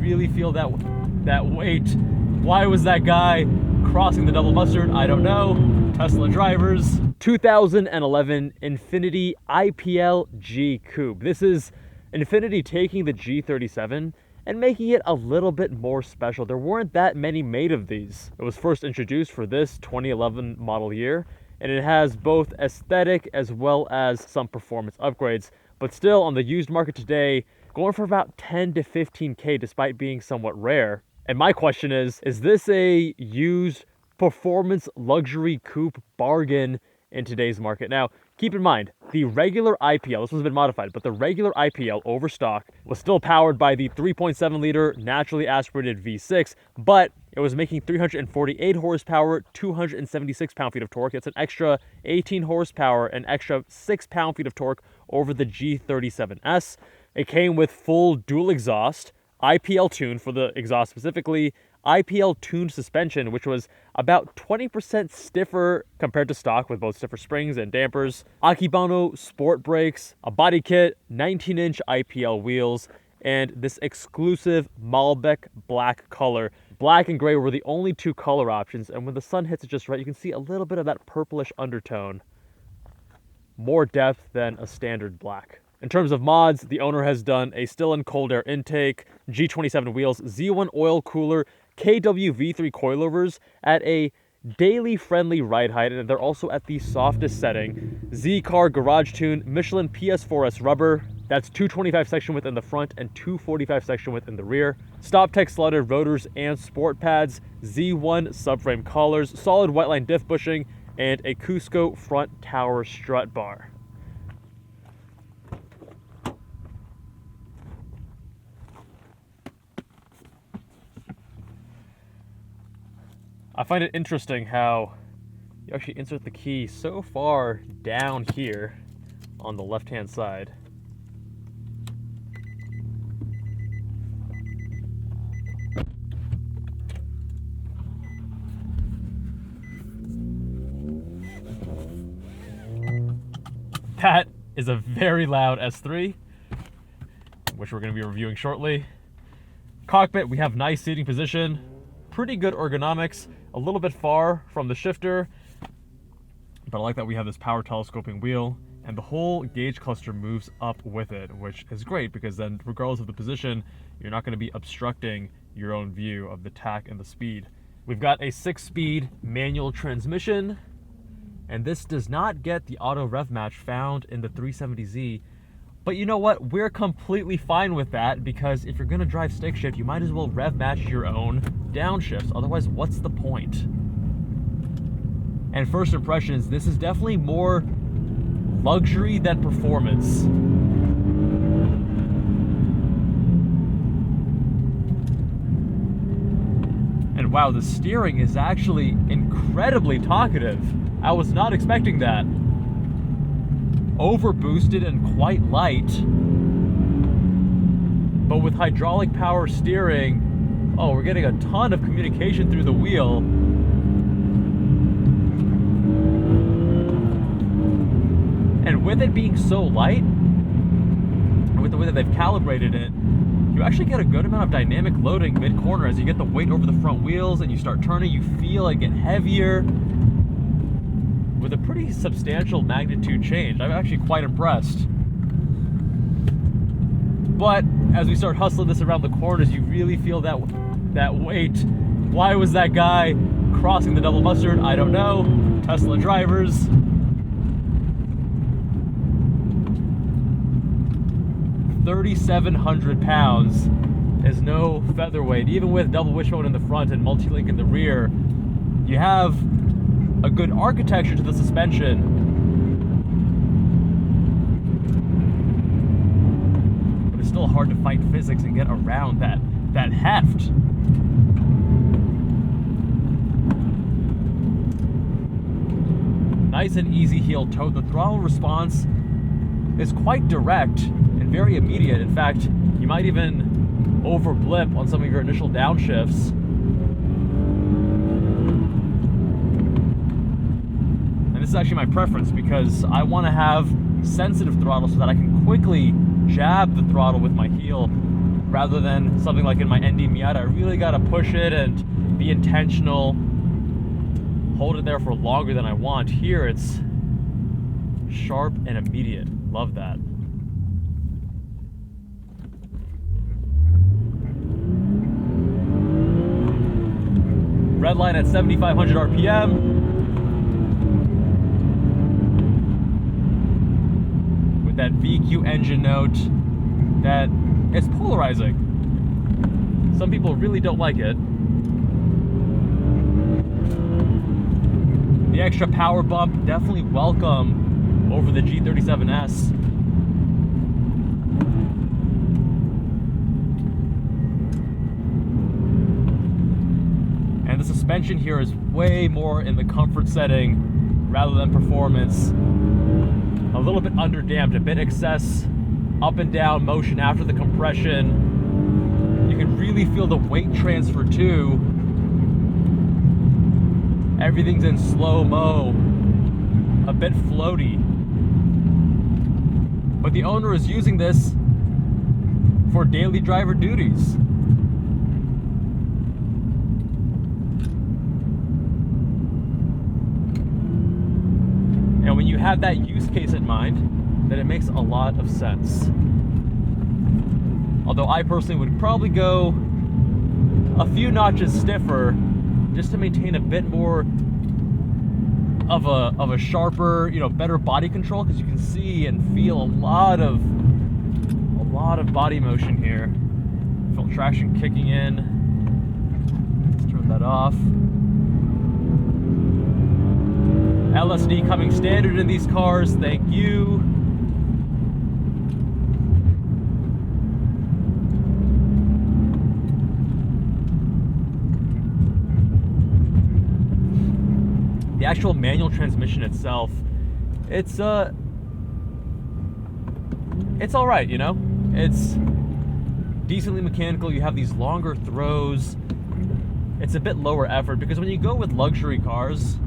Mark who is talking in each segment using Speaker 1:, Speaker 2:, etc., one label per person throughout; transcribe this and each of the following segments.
Speaker 1: really feel that weight. Why was that guy crossing the double mustard? I don't know. Tesla drivers. 2011 Infiniti IPL G Coupe. This is Infiniti taking the G27 and making it a little bit more special. There weren't that many made of these. It was first introduced for this 2011 model year, and it has both aesthetic as well as some performance upgrades. But still, on the used market today, going for about 10 to 15K despite being somewhat rare. And my question is this a used performance luxury coupe bargain in today's market? Now, keep in mind, the regular IPL, this one's been modified, but the regular IPL over stock was still powered by the 3.7 liter naturally aspirated V6, but it was making 348 horsepower, 276 pound-feet of torque. It's an extra 18 horsepower, an extra 6 pound-feet of torque over the G27S. It came with full dual exhaust, IPL tune for the exhaust specifically, IPL tuned suspension, which was about 20% stiffer compared to stock with both stiffer springs and dampers, Akibano sport brakes, a body kit, 19-inch IPL wheels, and this exclusive Malbec black color. Black and gray were the only two color options, and when the sun hits it just right, you can see a little bit of that purplish undertone. More depth than a standard black. In terms of mods, the owner has done a Stillen cold air intake, G27 wheels, Z1 oil cooler, KW V3 coilovers at a daily friendly ride height, and they're also at the softest setting. Z-Car garage tune, Michelin PS4S rubber, that's 225 section width in the front and 245 section width in the rear. Stoptech slotted rotors and sport pads, Z1 subframe collars, solid whiteline diff bushing, and a Cusco front tower strut bar. I find it interesting how you actually insert the key so far down here on the left-hand side. That is a very loud S3, which we're going to be reviewing shortly. Cockpit, we have nice seating position, pretty good ergonomics, a little bit far from the shifter, but I like that we have this power telescoping wheel, and the whole gauge cluster moves up with it, which is great because then regardless of the position, you're not going to be obstructing your own view of the tach and the speed. We've got a 6-speed manual transmission, and this does not get the auto rev match found in the 370Z. But you know what? We're completely fine with that, because if you're going to drive stick shift, you might as well rev match your own downshifts. Otherwise, what's the point? And first impressions, this is definitely more luxury than performance. And wow, the steering is actually incredibly talkative. I was not expecting that. Over boosted and quite light, but with hydraulic power steering, oh, we're getting a ton of communication through the wheel. And with it being so light, and with the way that they've calibrated it, you actually get a good amount of dynamic loading mid-corner. As you get the weight over the front wheels and you start turning, you feel it get heavier with a pretty substantial magnitude change. I'm actually quite impressed. But as we start hustling this around the corners, you really feel that weight. Why was that guy crossing the double mustard? I don't know. Tesla drivers. £3,700 is no featherweight. Even with double wishbone in the front and multi-link in the rear, you have a good architecture to the suspension. But it's still hard to fight physics and get around that heft. Nice and easy heel toe. The throttle response is quite direct and very immediate. In fact, you might even over blip on some of your initial downshifts. This is actually my preference because I want to have sensitive throttle so that I can quickly jab the throttle with my heel rather than something like in my ND Miata. I really got to push it and be intentional, hold it there for longer than I want. Here it's sharp and immediate. Love that. Red line at 7,500 RPM. With that VQ engine note that is polarizing. Some people really don't like it. The extra power bump, definitely welcome over the G27S. And the suspension here is way more in the comfort setting rather than performance. A little bit underdamped, a bit excess up and down motion after the compression. You can really feel the weight transfer too. Everything's in slow-mo, a bit floaty. But the owner is using this for daily driver duties. And when you have that use case in mind, then it makes a lot of sense. Although I personally would probably go a few notches stiffer just to maintain a bit more of a sharper, better body control, because you can see and feel a lot of body motion here. Feel traction kicking in. Let's turn that off. LSD coming standard in these cars, thank you. The actual manual transmission itself, it's all right, It's decently mechanical. You have these longer throws. It's a bit lower effort, because when you go with luxury cars,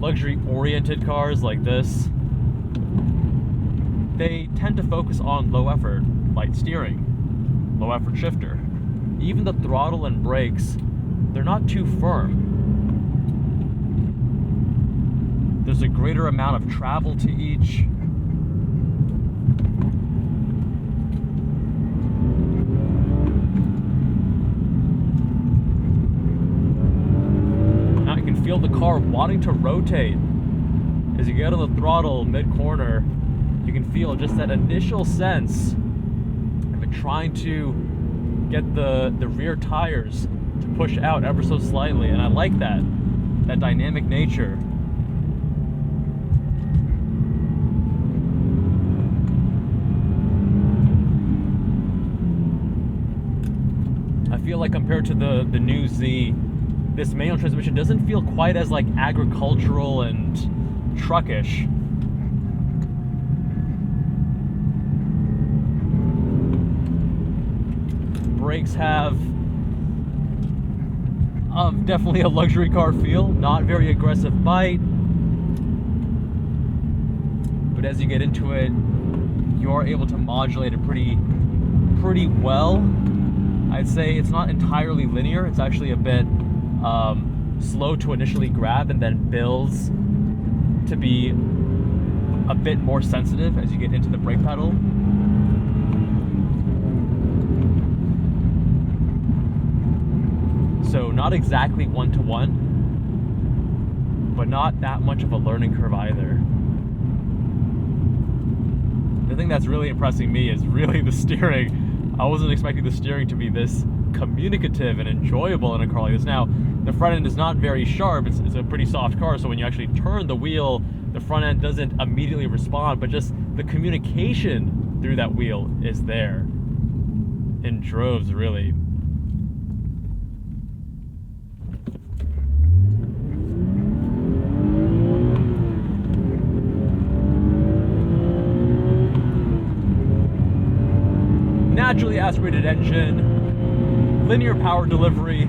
Speaker 1: luxury-oriented cars like this, they tend to focus on low effort, light steering, low effort shifter. Even the throttle and brakes, they're not too firm. There's a greater amount of travel to each. Now you can feel the car wanting to rotate. As you get on the throttle mid-corner, you can feel just that initial sense of it trying to get the rear tires to push out ever so slightly, and I like that dynamic nature. I feel like compared to the new Z, this manual transmission doesn't feel quite as like agricultural and truckish. Brakes have definitely a luxury car feel, not very aggressive bite. But as you get into it, you are able to modulate it pretty well. I'd say it's not entirely linear. It's actually a bit slow to initially grab and then builds to be a bit more sensitive as you get into the brake pedal. So not exactly one-to-one, but not that much of a learning curve either. The thing that's really impressing me is really the steering. I wasn't expecting the steering to be this communicative and enjoyable in a car like this. Now, the front end is not very sharp. It's a pretty soft car, so when you actually turn the wheel, the front end doesn't immediately respond, but just the communication through that wheel is there in droves, really. Naturally aspirated engine, linear power delivery.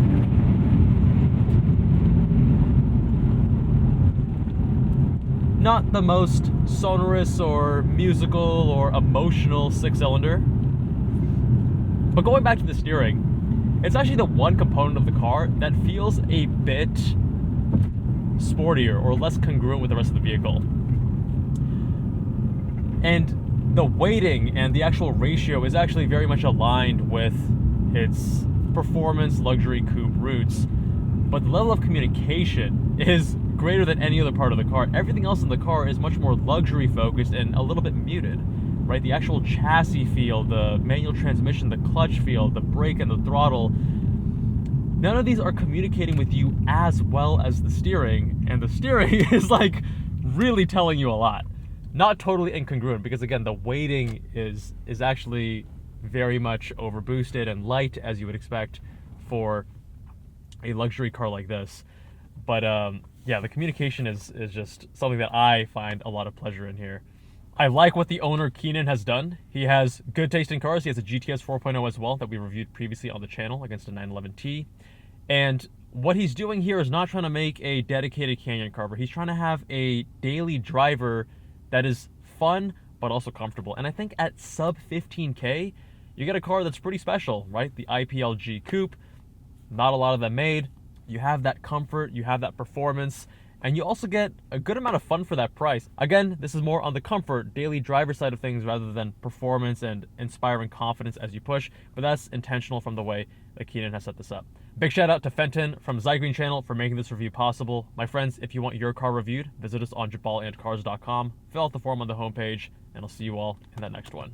Speaker 1: Not the most sonorous or musical or emotional six-cylinder. But going back to the steering, it's actually the one component of the car that feels a bit sportier or less congruent with the rest of the vehicle. And the weighting and the actual ratio is actually very much aligned with its performance luxury coupe roots, but the level of communication is greater than any other part of the car. Everything else in the car is much more luxury focused and a little bit muted, right? The actual chassis feel, the manual transmission, the clutch feel, the brake and the throttle, none of these are communicating with you as well as the steering, and the steering is like really telling you a lot. Not totally incongruent, because again, the weighting is actually very much overboosted and light, as you would expect for a luxury car like this. But yeah, the communication is just something that I find a lot of pleasure in here. I like what the owner, Keenan, has done. He has good taste in cars. He has a GTS 4.0 as well that we reviewed previously on the channel against a 911T. And what he's doing here is not trying to make a dedicated Canyon car, but he's trying to have a daily driver that is fun but also comfortable. And I think at sub 15K, you get a car that's pretty special, right? The IPL G Coupe, not a lot of them made. You have that comfort, you have that performance, and you also get a good amount of fun for that price. Again, this is more on the comfort, daily driver side of things rather than performance and inspiring confidence as you push, but that's intentional from the way that Keenan has set this up. Big shout out to Fenton from Zygreen channel for making this review possible. My friends, if you want your car reviewed, visit us on jabalandcars.com, fill out the form on the homepage, and I'll see you all in that next one.